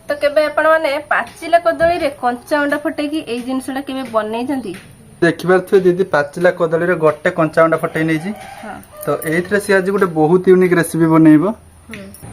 तो केबे आपण माने पाचिला कदली रे कंचा अंडा फटेकी एई जिंसटा केबे बनै जंती देखिबार थे दीदी पाचिला कदली रे गोटे कंचा अंडा फटै नै छी। हां तो एथरे से आज गोटे बहुत यूनिक रेसिपी बनैबो।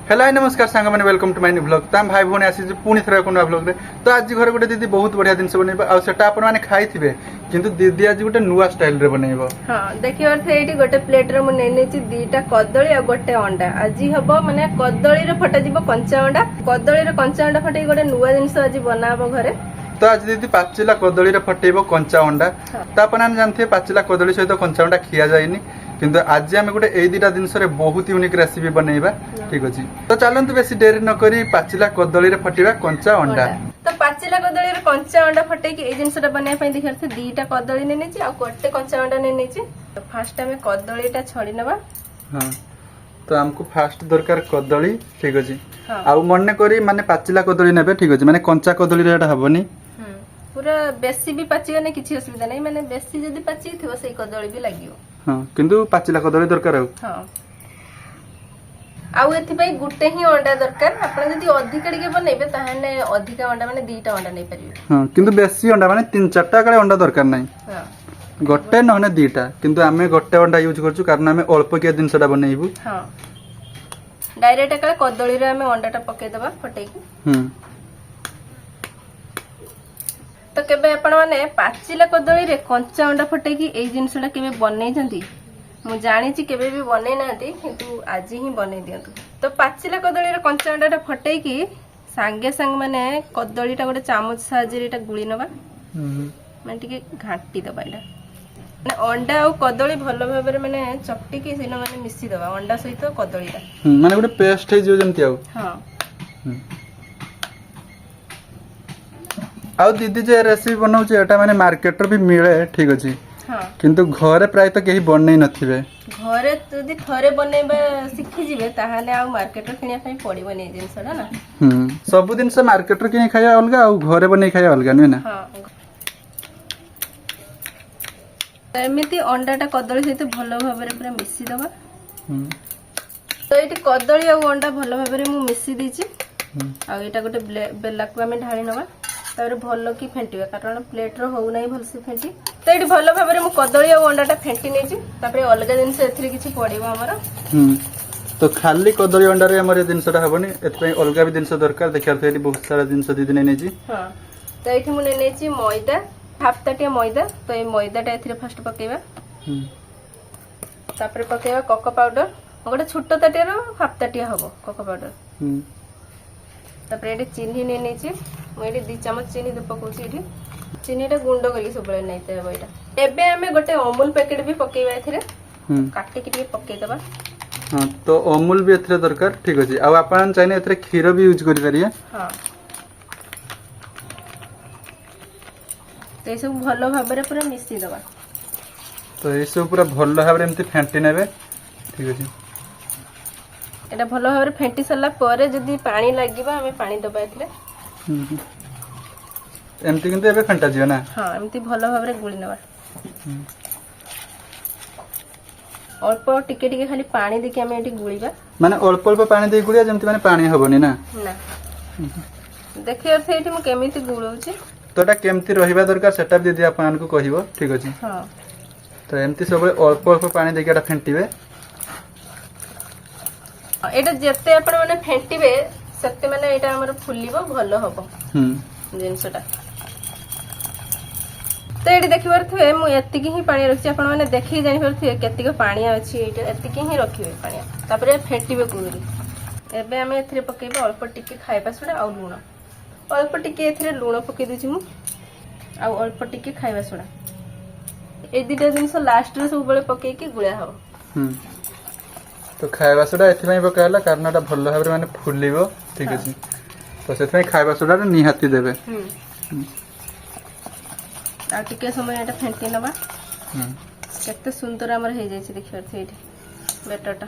हेलो नमस्कार सांग माने welcome to my new blog. ताम भाई भोने आसी पुनी थरा कोन ब्लॉग रे। तो आज घर गोटे दीदी बहुत बढ़िया जिंस बनैबो आ सेटा आपण माने खाइथिबे किंतु दीदी आज गोटे नुवा स्टाइल रे बनैबो। हां देखिबार थे एठी गोटे प्लेट रे म नै छी दीटा कदली आ गोटे अंडा। आज हबो माने कदली रे फटा जीवो कंचा अंडा। कदली रे कंचा अंडा फटै गोटे नुवा जिंस आज बनाबो घरे। तो आज दीदी पाचिला कदली रे फटेबो कंचा अंडा। तो आपण हम जानथे पाचिला कदली सहित कंचा अंडा खिया जायनी किंतु आज हम गोटे एई दिटा जिंस रे बहुत यूनिक रेसिपी बनैबा। ठीक अछि तो चलंतु बेसी देरी न करी पाचिला कदली रे फटिबा कंचा अंडा। तो पाचिला कदली रे कंचा अंडा फटै कि एई जिंसटा बनया पई देखिरथे दीटा कदली नै नै छी आ गोटे कंचा अंडा नै नै छी। तो फर्स्ट हमें कदलीटा छड़ी नबा। हां तो हमको फास्ट दरकार कदली। ठीक अछि हां आ मन्ने करी माने पाचिला कदली नेबे। ठीक अछि माने कंचा कदली रे एटा हबनी पूरा बेसी भी पाचियो नै किछि असुविधा नै माने बेसी जदी पाची थिवो सेई कदली भी लागियो। हां किंतु पाचिला कदली दरकार हो। हां आउ एथि पई गुटे ही अंडा दरकार। आपण जदी अधिक टिके बनेबे ताहाने अधिक अंडा माने दीटा अंडा नै परिबे। हां किंतु बेसी अंडा माने 3-4टा काले अंडा दरकार नै। हां गोटे नहने दीटा किंतु आमे गोटे अंडा यूज करछु कारण आमे अल्प के जिंसटा बनैबु। हां डायरेक्ट काले कदली रे आमे अंडाटा पके देबा फटै कि। तो केबे आपण माने पाचिला कदली रे कंचा अंडा फटै कि एई जिंसटा केबे बनै जंती मु जानि छी केबे भी बनै नांती किंतु आज ही बनै दियंतु। तो पाचिला कदली रे कंचा अंडाटा फटै कि संगे संग माने कदलीटा गोटे चामच साहाଯ୍य रे एटा गुळी नबा। माने टिके घांटी दबा एटा माने अंडा और कदली भलो भाबरे माने चपटी के सिनो माने मिसी दबा अंडा सहित कदलीटा माने गोटे पेस्ट हे जो जंती आउ। हां आउ दीदी जे रेसिपी बनाउछ एटा माने मार्केट रे भी मिले। ठीक अछि हां किंतु घरे प्राय तो केही बनै नथिबे। घरे जदी थरे बनेबा सिखि जिवे ताहाले आ मार्केट रे किनिया पई पड़िबो नै जिंसडा ना। सब दिन से मार्केट रे किनि खाया अलगा आ घरे बनै खाया अलगा नै ना। हां एमिति अंडाटा कदली सहित भलो भाबरे पूरा मिसी दबा। तो एटी कदली आ अंडा भलो भाबरे मु मिसी दिछि आ एटा गोटे बेला को हमें ढाली नबा तारे भलो की फेंटिबा कारण प्लेट रो हो नै भलसे फेंटी। तो एटी भलो भाबरे मु कदली आ अंडाटा फेंटी नै छी तापरे अलगा जिंस एथरे किछि पड़िबो हमर। तो खाली कदली अंडा रे हमर जिंसटा हबनी एत पई अलगा भी जिंस दरकार देखिया फेरी बहुत सारा जिंस दीदी नै नै छी। हां तो एठी मु नै नै छी मैदा हाफ ताटिया मैदा। तो ए मैदाटा एथरे फर्स्ट पकेबा तापरे पकेबा कोको पाउडर गोटे छोटो ताटिया रो हाफ ताटिया हबो कोको पाउडर। तापरे एठी चीनी नै नै छी मु एठी 2 चम्मच चीनी दे पकोछि। एठी चीनीटा गुंड करी सबले नैते हबो एटा। एबे हमें गोटे अमूल पैकेट भी पकेबा एथरे काटी के पके दबा। हां तो अमूल भी एथरे दरकार। ठीक अछि आ आपण चाइने एथरे खीर भी यूज करि परिया। हां तो सब भलो भाबरे पूरा मिसी दबा। तो ए सब पूरा भलो भाबरे एमती फेंटी नेबे। ठीक अछि एटा भलो भाबरे फेंटी सला परे जदी पानी लागिबा हमें पानी दबा एथरे। एमती किंतु एबे फेंटा जियो ना। हां एमती भलो भाबरे गुळी नबा। अल्प टिके टिके खाली पानी देके हमें एटी गुळीबा माने अल्प अल्प पानी दे गुळिया जेमती माने पानी हबनी ना। ना देखियो अर्थ एटी मु केमिति गुळौची तो एटा केमती रहिबा दरकार सेटा भी दीदी आपन को कहिबो। ठीक अछि हां तो एमती सबले अल्प अल्प पानी देके एटा फेंटीबे। एटा जत्ते आपण माने फेंटीबे सत्ते माने एटा हमर फुलिबो भलो हबो जिंसटा। तो एटी देखिबार थवे मु एत्ती की ही पानी रखछि आपण माने देखि जानि परथि केत्ती को पानी अछि एटा एत्ती की ही रखिबे पानी तापरे फेंटीबे कुरी। एबे हमें एथरे पकेबे अल्प टिके खाइबा सोडा आ लूण अल्प टिके एथरे लूण पके दिछि मु आ अल्प टिके खाइबा सोडा ए दिटा जिंस लास्ट रे सब बळे पके की गुळा हबो। तो खाइबा सोडा एथि पई पकायला कारण एटा भलो भाबरे माने फुलिबो। ठीक अछि तो सेथ पई खाइबा सोडा रे निहाती देबे। आ टिके समय एटा फेंटी नबा। केते सुंदर हमर हे जाय छै देखियो एठी बेटरटा।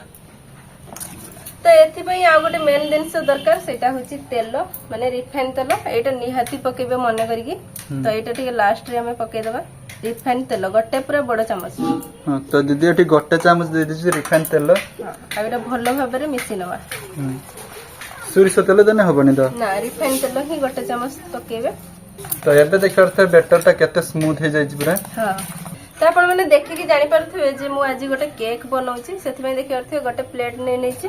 तो एथि पई आ गोटे मेन जिंस दरकार सेटा होची तेल माने रिफाइन तेल एटा निहाती पकेबे मने करिकी। तो एटा टिके लास्ट रे हमें पके देबा रिफाइन तेल गोटे पूरा बड़ चम्मच। हां तो दीदी एठी गोटे चम्मच दे दिछि रिफाइन तेल। हां आ एटा भलो भाबरे मिसी नबा। सोरिष तेल देने हबनी तो ना रिफाइन तेल ही गोटे चामच पकेबे। तो एबे देखिए बेटरटा केते स्मूथ हो जाई पूरा। हाँ तो आपण मैंने देखिकी जानी पारुथिबे जे मु आज गोटे केक बनाउची सेथिबे देखि पारुथिबे गोटे प्लेट नै नैची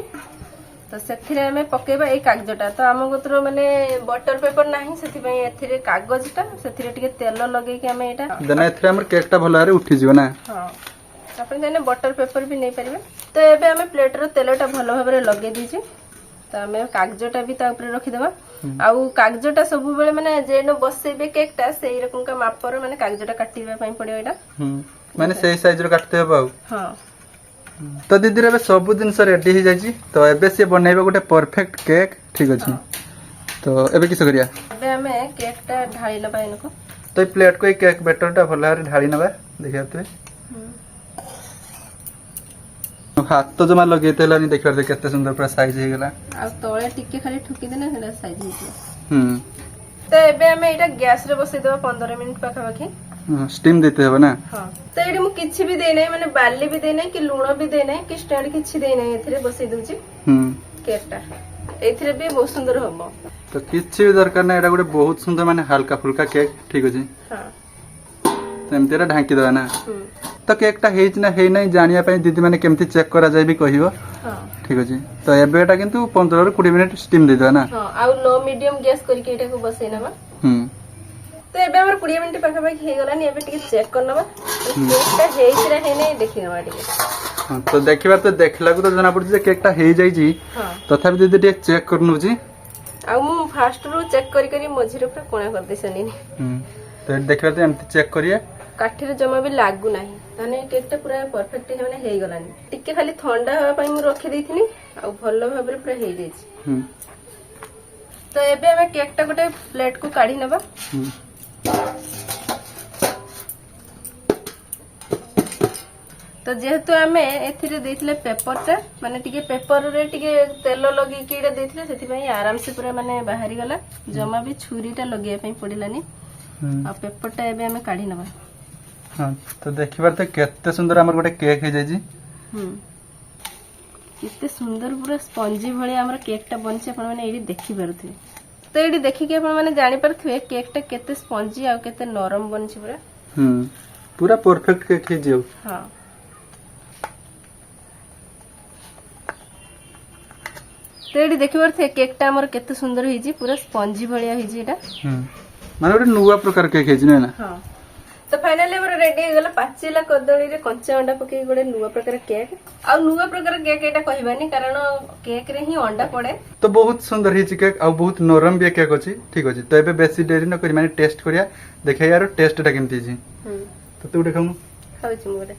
तो सेथिरे हमें पकेबा ए कागजटा तो आम गोत्र माने बटर पेपर नाही सेथिबे एथिरे कागजटा सेथिरे टिके तेल लगै कि हमें एटा देना एथिरे हमर केकटा भलारे उठी जिवो ना। हां आपण जाने बटर पेपर भी नै परिबे। तो एबे हमें प्लेट रो तेलटा भलो भाबरे लगै दिछि तो हमें कागजटा भी ता ऊपर रखि देबा। आउ कागजटा सब बेले माने जेनो बसेबे केकटा सेही रकम का मापर माने कागजटा काटिबा पई पड़ियो एटा। माने सेही साइज रो काटते हबा। हां तो दीदी रे सब जिनस रेडी हो जाई तो एबे से बनाइबा गोटे परफेक्ट केक ठीक अछि। तो एबे किस करिया एबे हमें केकटा ढाली लबा इनको। तो प्लेट को केक बैटरटा भलारे ढाली नबा देखियते हाथ तो जमा लगेते लानी देखियते केते सुंदर पूरा साइज हे गेला आ तळे टिके खाली ठुकी देना सेला साइज हे। तो एबे हमें एटा गैस रे बसै देबा 15 मिनिट पाखा पाखी स्टीम देते हबे ना। हां तो एडी मु किछि भी देनै माने बाली भी देनै कि लूण भी देनै कि स्टैंड किछि देनै एथिरे बसै दउची केकटा एथिरे भी बहुत सुंदर होबो। तो किछि भी दरकार ना एटा गोटे बहुत सुंदर माने हल्का फुल्का केक ठीक अछि। हां तो एमतेरा ढांकी दवा ना। तो केकटा हेज ना हे नै जानिया पई दीदी माने केमति चेक करा जाय भी कहियो। हां ठीक अछि। तो एबेटा किंतु 15 ରୁ 20 मिनिट स्टीम दे दवा ना। हां आ लो मीडियम गैस करके एटा को बसै नबा। तो एबे हमर 20 मिनिट पाखा पाखी हे गलानी एबे टिके चेक करनबा केकटा हेइसरा हे नै देखि नबा टिके। हां तो देखिबा तो देखला को तो जना पड़छ जे केकटा हे जाई जी। हां तथापि दीदी टिके चेक करनु जी। आ मु फास्ट रो चेक करी करी मझिरे पूरा कोणा कर देसनी। तो देखबा तो एमति चेक करिए काठीरे जमा भी लागू नाही ताने केकटा पूरा परफेक्ट हे माने हेई गलानी। टिके खाली ठंडा होवा पई मु रखि देथिनी आ भलो भाबरे पूरा हेई देछि। तो एबे हमें केकटा गोटे प्लेट को काढी नबा। तो जेहेतु आमे एथिरे देथिले पेपरटा माने टिके पेपर रे टिके तेल लगी कीडा देथिले सेति पई आराम से पूरा माने बाहरी गला जमा भी छुरीटा लगिया पई पडिलानी। आ पेपरटा एबे हमें काढी नबा। हां तो देखिबार तो केते सुंदर हमर गोटे केक हे जाई जी। इतने सुंदर पूरा स्पंजी भली हमर केकटा बनछि अपन माने एडी देखि परथि। तो एडी देखि के अपन माने जानि परथि केकटा केते स्पंजी आ केते नरम बनछि पूरा। पूरा परफेक्ट केक हे जियो। हां तो एडी देखि परथि केकटा हमर केते सुंदर हे जी पूरा स्पंजी भलिया हे जी एटा। माने गोटे नुवा प्रकार केक हे जी ना। हां तो फाइनली हमर रेडी हो गेला पाचिला कदळी रे कंचा अंडा पके गोटे नुवा प्रकार केक। आ नुवा प्रकार केक एटा कहिबानी कारण केक रे ही अंडा पड़े। तो बहुत सुंदर ही केक आ बहुत नरम भी केक अछि ठीक अछि। तो एबे बेसी देरी न करी माने टेस्ट करिया देखै यार टेस्टटा केमति छी। तो तू उठे खाऊ खाउ छी मोरे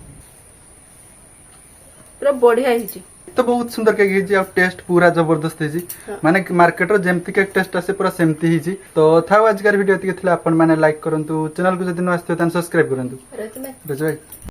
पूरा बढ़िया ही छी। तो बहुत सुंदर केक ही आ टेस्ट पूरा जबरदस्त ही माने मार्केट रो जेमति केक टेस्ट आसे पूरा सेमति ही। तो थाउ आजकार वीडियो एतिके थिला अपन माने लाइक करंतु चैनल को जदि न आस्ते त सब्सक्राइब करंतु। रजबाई